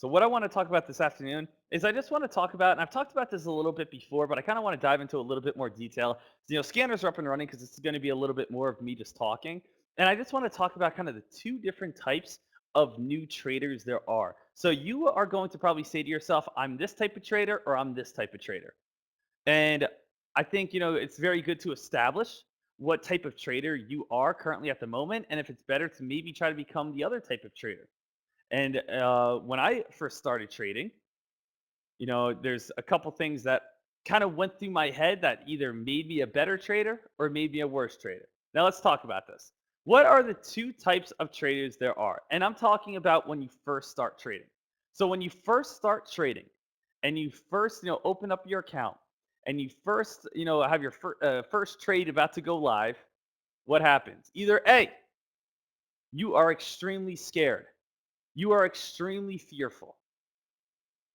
So what I want to talk about this afternoon is I just want to talk about, and I've talked about this a little bit before, but I kind of want to dive into a little bit more detail. Scanners are up and running because it's going to be a little bit more of me just talking, and I just want to talk about kind of the two different types of new traders there are. So you are going to probably say to yourself, "I'm this type of trader," or "I'm this type of trader," and I think it's very good to establish what type of trader you are currently at the moment, and if it's better to maybe try to become the other type of trader. And when I first started trading, there's a couple things that kind of went through my head that either made me a better trader or made me a worse trader. Now let's talk about this. What are the two types of traders there are? And I'm talking about when you first start trading. So when you first start trading and you first, open up your account and you first, have your first trade about to go live, what happens? Either A, you are extremely scared. You are extremely fearful.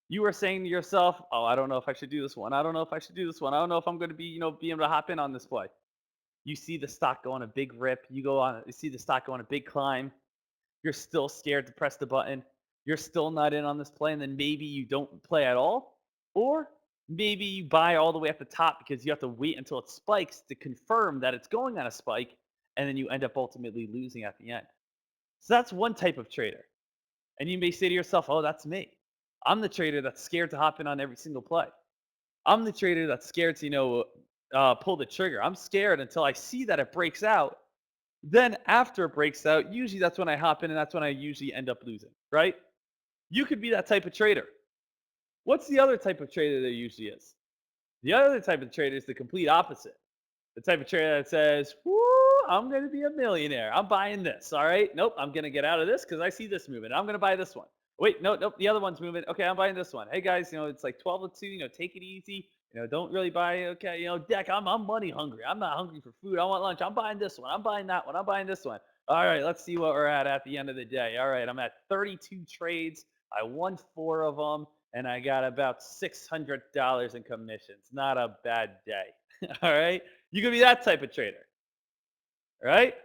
You are saying to yourself, "Oh, I don't know if I should do this one. I don't know if I should do this one. I don't know if I'm going to be able to hop in on this play." You see the stock go on a big rip. You see the stock go on a big climb. You're still scared to press the button. You're still not in on this play, and then maybe you don't play at all, or maybe you buy all the way at the top because you have to wait until it spikes to confirm that it's going on a spike, and then you end up ultimately losing at the end. So that's one type of trader. And you may say to yourself, "Oh, that's me. I'm the trader that's scared to hop in on every single play. I'm the trader that's scared to, pull the trigger. I'm scared until I see that it breaks out. Then after it breaks out, usually that's when I hop in and that's when I usually end up losing, right?" You could be that type of trader. What's the other type of trader there usually is? The other type of trader is the complete opposite. The type of trader that says, "Woo, I'm going to be a millionaire. I'm buying this. All right. Nope. I'm going to get out of this because I see this moving. I'm going to buy this one. Wait, no, nope. The other one's moving. Okay. I'm buying this one. Hey guys, it's like 12 to 2. Take it easy. Don't really buy. Okay. Deck, I'm money hungry. I'm not hungry for food. I want lunch. I'm buying this one. I'm buying that one. I'm buying this one. All right. Let's see what we're at the end of the day. All right. I'm at 32 trades. I won 4 of them and I got about $600 in commissions. Not a bad day. All right. You could be that type of trader, right?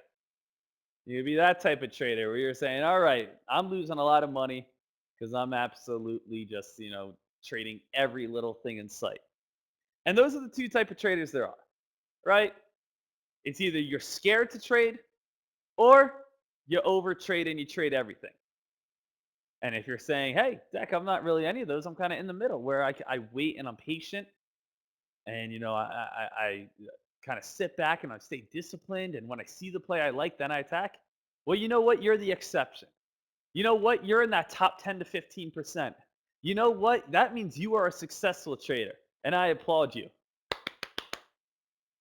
You could be that type of trader where you're saying, "All right, I'm losing a lot of money because I'm absolutely just, trading every little thing in sight." And those are the two type of traders there are, right? It's either you're scared to trade or you over trade and you trade everything. And if you're saying, "Hey, Deck, I'm not really any of those. I'm kind of in the middle where I wait and I'm patient and I kind of sit back and I stay disciplined. And when I see the play I like, then I attack." Well, you know what? You're the exception. You know what? You're in that top 10 to 15%. You know what? That means you are a successful trader, and I applaud you.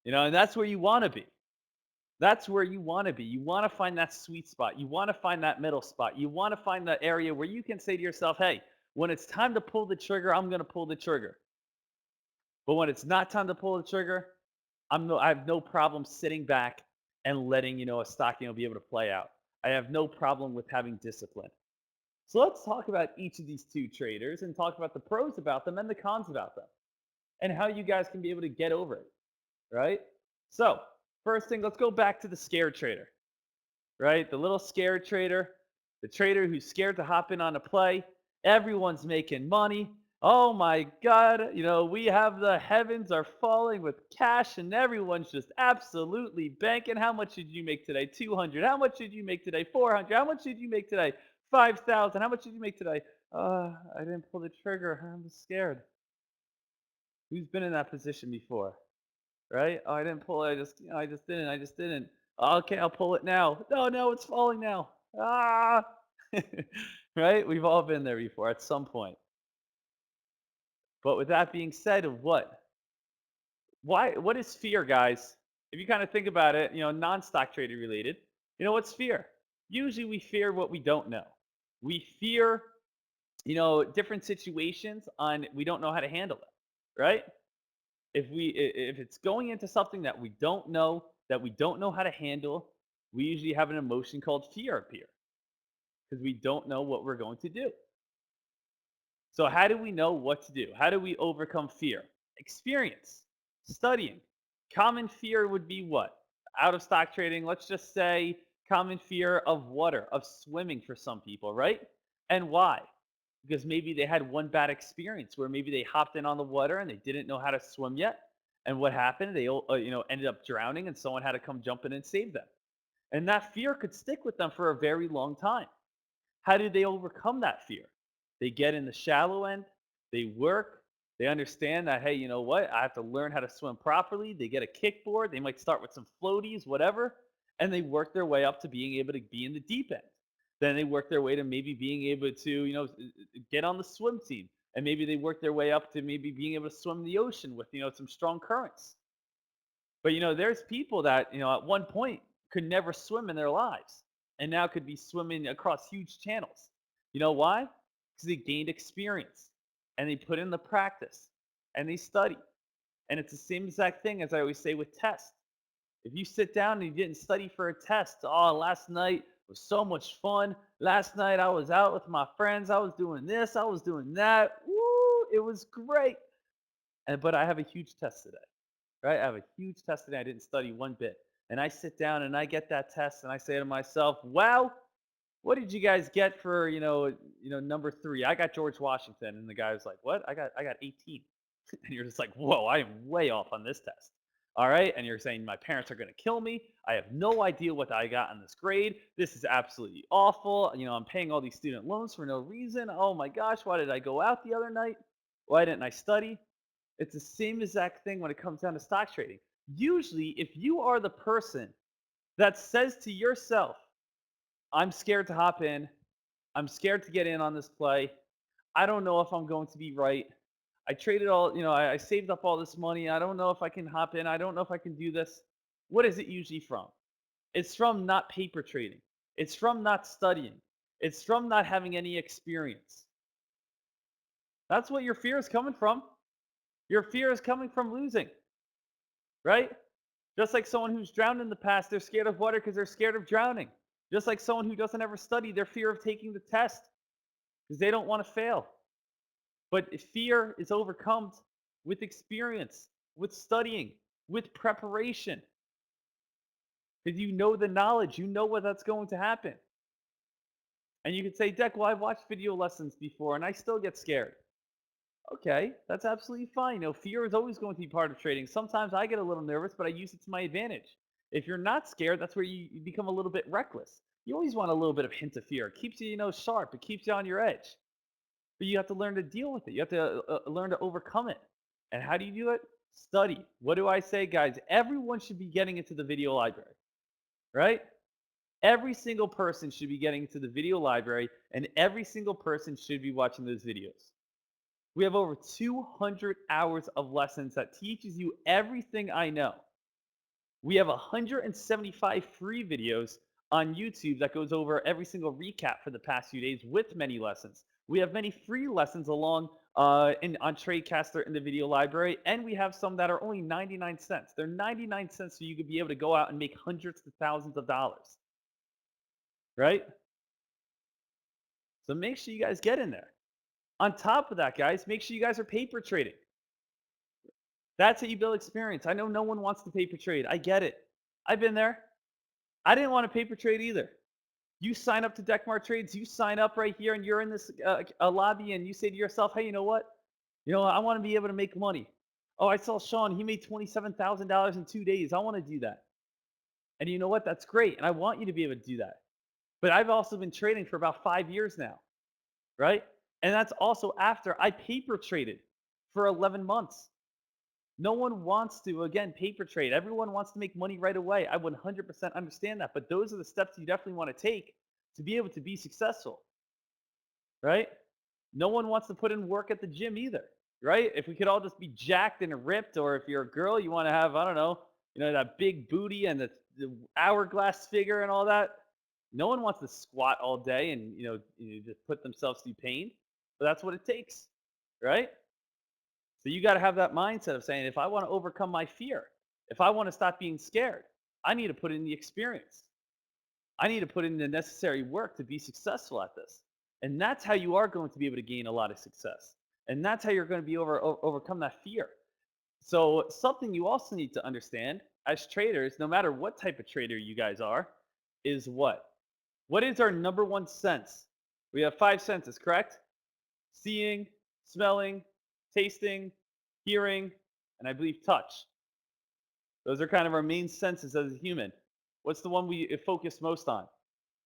And that's where you want to be. That's where you want to be. You want to find that sweet spot. You want to find that middle spot. You want to find that area where you can say to yourself, "Hey, when it's time to pull the trigger, I'm going to pull the trigger. But when it's not time to pull the trigger, I have no problem sitting back and letting a stock be able to play out. I have no problem with having discipline." So let's talk about each of these two traders and talk about the pros about them and the cons about them and how you guys can be able to get over it, right? So first thing, let's go back to the scared trader, right? The little scared trader, the trader who's scared to hop in on a play. Everyone's making money. Oh my God, we have the heavens are falling with cash and everyone's just absolutely banking. How much did you make today? 200. How much did you make today? 400. How much did you make today? 5,000. How much did you make today? I didn't pull the trigger. I'm scared. Who's been in that position before? Right? "Oh, I didn't pull it. I just didn't. Okay, I'll pull it now. No, no, it's falling now. Ah." Right? We've all been there before at some point. But with that being said, what? What is fear, guys? If you kind of think about it, non-stock trading related, what's fear? Usually we fear what we don't know. We fear, different situations on we don't know how to handle it, right? If it's going into something that we don't know how to handle, we usually have an emotion called fear appear because we don't know what we're going to do. So how do we know what to do? How do we overcome fear? Experience, studying. Common fear would be what? Out of stock trading, let's just say common fear of water, of swimming for some people, right? And why? because maybe they had one bad experience where maybe they hopped in on the water and they didn't know how to swim yet. And what happened? They ended up drowning, and someone had to come jump in and save them. And that fear could stick with them for a very long time. How do they overcome that fear? They get in the shallow end, they work, they understand that, hey, you know what? I have to learn how to swim properly. They get a kickboard, they might start with some floaties, whatever, and they work their way up to being able to be in the deep end. Then they work their way to maybe being able to, get on the swim team. And maybe they work their way up to maybe being able to swim the ocean with, some strong currents. But there's people that at one point could never swim in their lives, and now could be swimming across huge channels. You know why? Because they gained experience, and they put in the practice, and they study. And it's the same exact thing as I always say with tests. If you sit down and you didn't study for a test, oh, last night was so much fun. Last night I was out with my friends. I was doing this. I was doing that. Woo! It was great. But I have a huge test today, right? I have a huge test today. I didn't study one bit. And I sit down and I get that test and I say to myself, wow, what did you guys get for, number 3? I got George Washington. And the guy was like, what? I got 18. And you're just like, whoa, I am way off on this test. All right. And you're saying, my parents are going to kill me. I have no idea what I got in this grade. This is absolutely awful. I'm paying all these student loans for no reason. Oh my gosh, why did I go out the other night? Why didn't I study? It's the same exact thing when it comes down to stock trading. Usually, if you are the person that says to yourself, I'm scared to hop in, I'm scared to get in on this play, I don't know if I'm going to be right. I traded all, I saved up all this money. I don't know if I can hop in. I don't know if I can do this. What is it usually from? It's from not paper trading. It's from not studying. It's from not having any experience. That's what your fear is coming from. Your fear is coming from losing, right? Just like someone who's drowned in the past, they're scared of water because they're scared of drowning. Just like someone who doesn't ever study, their fear of taking the test because they don't want to fail. But fear is overcome with experience, with studying, with preparation. Because you know the knowledge, you know what that's going to happen. And you could say, Deck, well, I've watched video lessons before and I still get scared. Okay, that's absolutely fine. Fear is always going to be part of trading. Sometimes I get a little nervous, but I use it to my advantage. If you're not scared, that's where you become a little bit reckless. You always want a little bit of hint of fear. It keeps you, sharp. It keeps you on your edge. But you have to learn to deal with it. You have to learn to overcome it. And how do you do it? Study. What do I say, guys? Everyone should be getting into the video library, right? Every single person should be getting into the video library, and every single person should be watching those videos. We have over 200 hours of lessons that teaches you everything I know. We have 175 free videos on YouTube that goes over every single recap for the past few days with many lessons. We have many free lessons along on TradeCaster in the video library, and we have some that are only 99 cents. They're 99 cents so you could be able to go out and make hundreds to thousands of dollars, right? So make sure you guys get in there. On top of that, guys, make sure you guys are paper trading. That's how you build experience. I know no one wants to paper trade. I get it. I've been there. I didn't want to paper trade either. You sign up to Dekmar Trades, you sign up right here, and you're in this a lobby, and you say to yourself, hey, you know what? I want to be able to make money. Oh, I saw Sean. He made $27,000 in 2 days. I want to do that. And you know what? That's great. And I want you to be able to do that. But I've also been trading for about 5 years now, right? And that's also after I paper traded for 11 months. No one wants to, again, paper trade. Everyone wants to make money right away. I 100% understand that. But those are the steps you definitely want to take to be able to be successful, right? No one wants to put in work at the gym either, right? If we could all just be jacked and ripped, or if you're a girl, you want to have, I don't know, that big booty and the hourglass figure and all that. No one wants to squat all day and, just put themselves through pain. But that's what it takes, right? So you got to have that mindset of saying, if I want to overcome my fear, if I want to stop being scared, I need to put in the experience. I need to put in the necessary work to be successful at this. And that's how you are going to be able to gain a lot of success. And that's how you're going to be overcome that fear. So something you also need to understand as traders, no matter what type of trader you guys are, is what? What is our number one sense? We have 5 senses, correct? seeing, smelling, tasting, hearing, and I believe touch. Those are kind of our main senses as a human. What's the one we focus most on?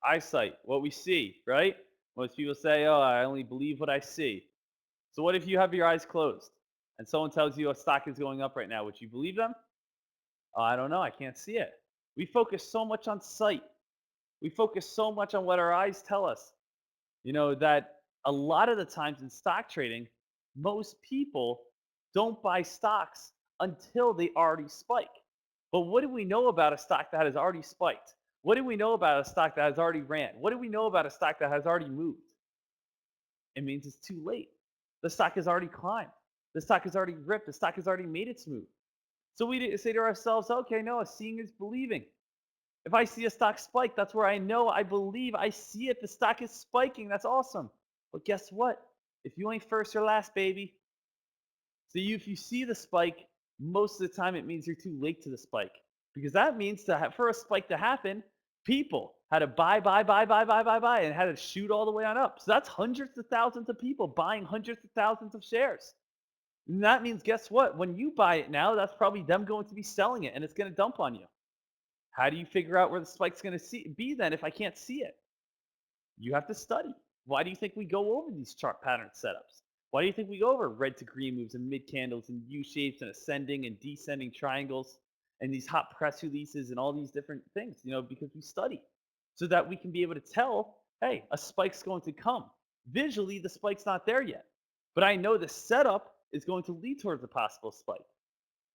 Eyesight, what we see, right? Most people say, oh, I only believe what I see. So what if you have your eyes closed and someone tells you a stock is going up right now? Would you believe them? Oh, I don't know. I can't see it. We focus so much on sight. We focus so much on what our eyes tell us. That a lot of the times in stock trading, most people don't buy stocks until they already spike. But what do we know about a stock that has already spiked? What do we know about a stock that has already ran? What do we know about a stock that has already moved? It means it's too late. The stock has already climbed. The stock has already ripped. The stock has already made its move. So we say to ourselves, okay, no, seeing is believing. If I see a stock spike, that's where I know, I believe, I see it. The stock is spiking. That's awesome. But guess what? If you ain't first or last, baby. So if you see the spike, most of the time it means you're too late to the spike. Because that means for a spike to happen, people had to buy, and had to shoot all the way on up. So that's hundreds of thousands of people buying hundreds of thousands of shares. And that means, guess what? When you buy it now, that's probably them going to be selling it and it's going to dump on you. How do you figure out where the spike's going to be then if I can't see it? You have to study. Why do you think we go over these chart pattern setups? Why do you think we go over red to green moves and mid candles and U shapes and ascending and descending triangles and these hot press releases and all these different things? Because we study so that we can be able to tell, hey, a spike's going to come. Visually, the spike's not there yet, but I know the setup is going to lead towards a possible spike.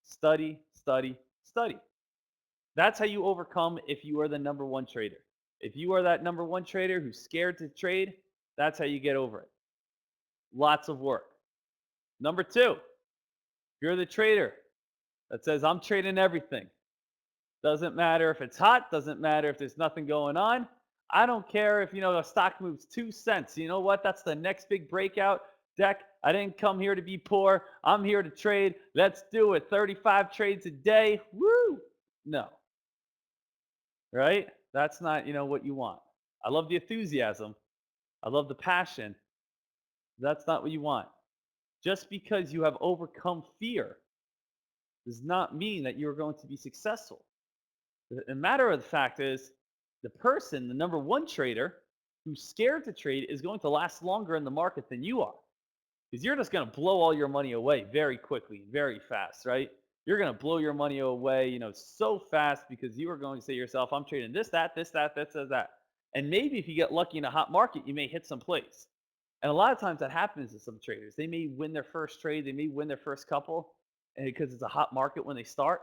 Study, study, study. That's how you overcome if you are the number one trader. If you are that number one trader who's scared to trade, that's how you get over it. Lots of work. Number two, if you're the trader that says, I'm trading everything. Doesn't matter if it's hot, doesn't matter if there's nothing going on. I don't care if, a stock moves 2 cents. You know what? That's the next big breakout. Deck, I didn't come here to be poor. I'm here to trade. Let's do it. 35 trades a day. Woo! No. Right? That's not, what you want. I love the enthusiasm. I love the passion. That's not what you want. Just because you have overcome fear does not mean that you're going to be successful. The matter of the fact is, the person, the number one trader, who's scared to trade is going to last longer in the market than you are. Because you're just going to blow all your money away very quickly, very fast, right? You're going to blow your money away, so fast because you are going to say to yourself, I'm trading this, that, this, that. And maybe if you get lucky in a hot market, you may hit some plays. And a lot of times that happens to some traders. They may win their first trade, they may win their first couple, and because it's a hot market when they start,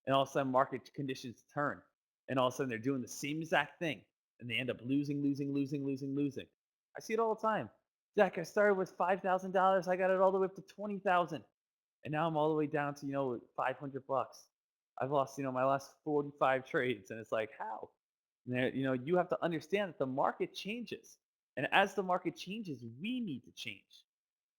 and all of a sudden market conditions turn, and all of a sudden they're doing the same exact thing, and they end up losing. I see it all the time. Jack, I started with $5,000, I got it all the way up to 20,000, and now I'm all the way down to $500. I've lost my last 45 trades, and it's like how? You have to understand that the market changes. And as the market changes, we need to change.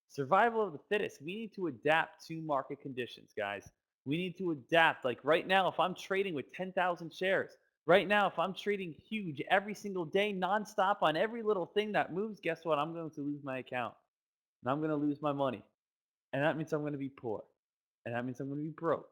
Survival of the fittest. We need to adapt to market conditions, guys. We need to adapt. Like right now, if I'm trading with 10,000 shares, right now, if I'm trading huge every single day, nonstop on every little thing that moves, guess what? I'm going to lose my account and I'm going to lose my money. And that means I'm going to be poor. And that means I'm going to be broke.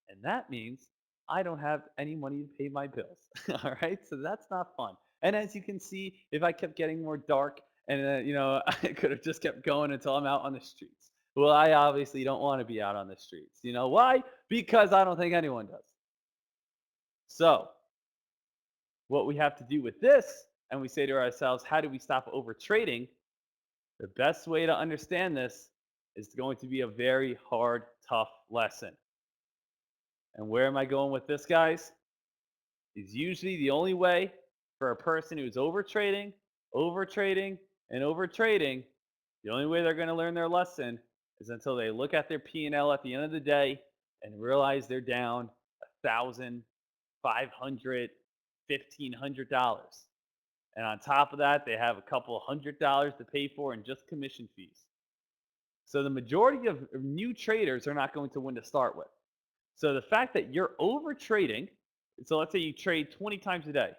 And that means I don't have any money to pay my bills. All right. So that's not fun. And as you can see, if I kept getting more dark and, I could have just kept going until I'm out on the streets. Well, I obviously don't want to be out on the streets. You know why? Because I don't think anyone does. So, what we have to do with this, and we say to ourselves, how do we stop over trading? The best way to understand this is going to be a very hard, tough lesson. And where am I going with this, guys? Is usually the only way for a person who's overtrading, and overtrading, the only way they're going to learn their lesson is until they look at their P&L at the end of the day and realize they're down $1,500, $1,500. And on top of that, they have a couple $100 to pay for in just commission fees. So the majority of new traders are not going to win to start with. So the fact that you're over trading, so let's say you trade 20 times a day,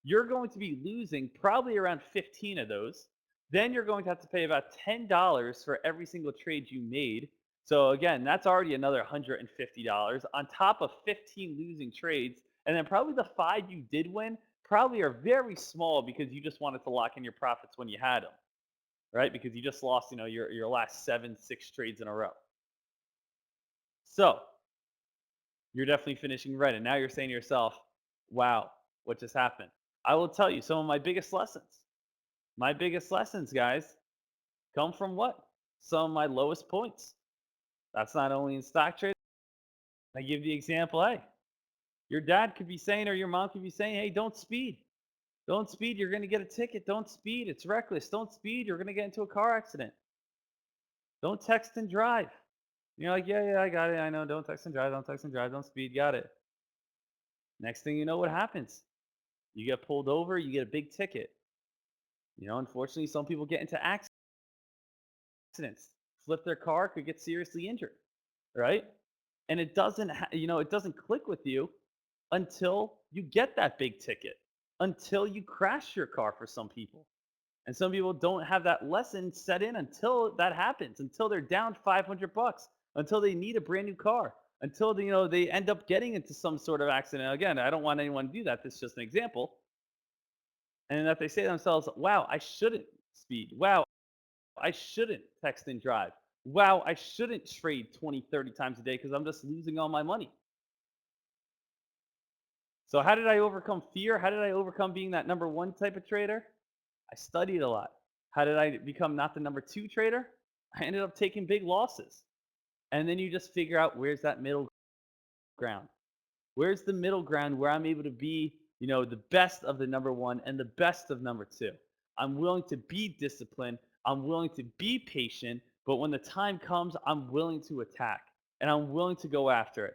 you're going to be losing probably around 15 of those Then you're going to have to pay about $10 for every single trade you made. So again, that's already another $150 on top of 15 losing trades. And then probably the 5 you did win probably are very small because you just wanted to lock in your profits when you had them, right? Because you just lost, your last 7, 6 trades in a row. So you're definitely finishing red. And now you're saying to yourself, wow, what just happened? I will tell you some of my biggest lessons. My biggest lessons, guys, come from what? Some of my lowest points. That's not only in stock trading. I give the example, hey, your dad could be saying or your mom could be saying, hey, don't speed. Don't speed. You're going to get a ticket. Don't speed. It's reckless. Don't speed. You're going to get into a car accident. Don't text and drive. You're like, yeah, yeah, I got it. I know. Don't text and drive. Don't text and drive. Don't speed. Got it. Next thing you know, what happens? You get pulled over. You get a big ticket. Unfortunately, some people get into accidents, flip their car, could get seriously injured, right? And it doesn't click with you until you get that big ticket, until you crash your car for some people. And some people don't have that lesson set in until that happens, until they're down 500 bucks, until they need a brand new car, until they end up getting into some sort of accident. Again, I don't want anyone to do that. This is just an example. And that they say to themselves, wow, I shouldn't speed. Wow, I shouldn't text and drive. Wow, I shouldn't trade 20, 30 times a day because I'm just losing all my money. So how did I overcome fear? How did I overcome being that number one type of trader? I studied a lot. How did I become not the number two trader? I ended up taking big losses. And then you just figure out where's that middle ground. Where's the middle ground where I'm able to be, the best of the number one and the best of number two? I'm willing to be disciplined. I'm willing to be patient. But when the time comes, I'm willing to attack and I'm willing to go after it.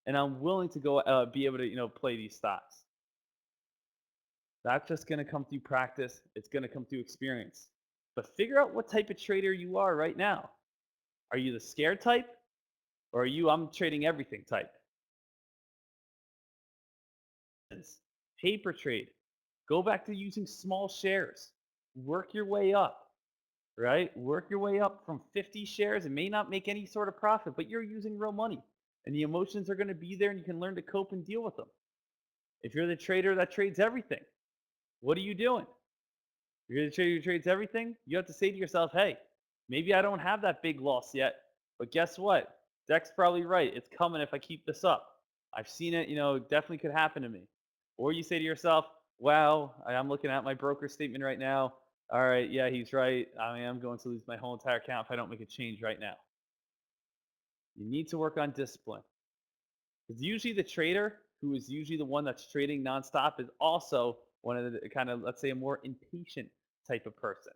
And I'm willing to go be able to, play these stocks. That's just going to come through practice. It's going to come through experience. But figure out what type of trader you are right now. Are you the scared type or are you I'm trading everything type? Paper trade. Go back to using small shares. Work your way up, right? Work your way up from 50 shares. It may not make any sort of profit, but you're using real money. And the emotions are going to be there and you can learn to cope and deal with them. If you're the trader that trades everything, what are you doing? You're the trader who trades everything. You have to say to yourself, hey, maybe I don't have that big loss yet, but guess what? Deck's probably right. It's coming if I keep this up. I've seen it, definitely could happen to me. Or you say to yourself, wow, I'm looking at my broker statement right now. All right, yeah, he's right. I am going to lose my whole entire account if I don't make a change right now. You need to work on discipline. Because usually the trader, who is usually the one that's trading nonstop, is also one of the kind of, let's say, a more impatient type of person.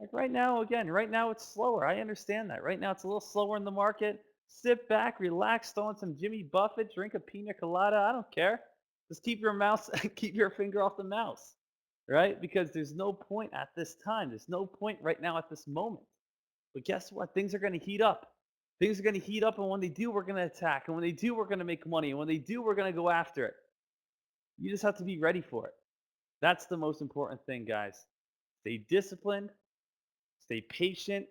Like right now, again, right now it's slower. I understand that. Right now it's a little slower in the market. Sit back, relax, throw in some Jimmy Buffett, drink a pina colada. I don't care. Just keep your mouse, keep your finger off the mouse, right? Because there's no point at this time. There's no point right now at this moment. But guess what? Things are going to heat up. Things are going to heat up, and when they do, we're going to attack. And when they do, we're going to make money. And when they do, we're going to go after it. You just have to be ready for it. That's the most important thing, guys. Stay disciplined, stay patient,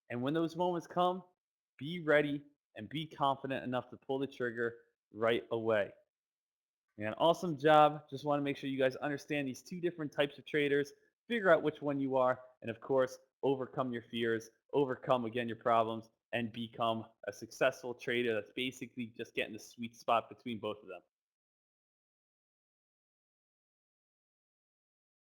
and when those moments come, be ready and be confident enough to pull the trigger right away. And awesome job. Just want to make sure you guys understand these two different types of traders, figure out which one you are, and of course, overcome your fears, overcome again your problems, and become a successful trader that's basically just getting the sweet spot between both of them.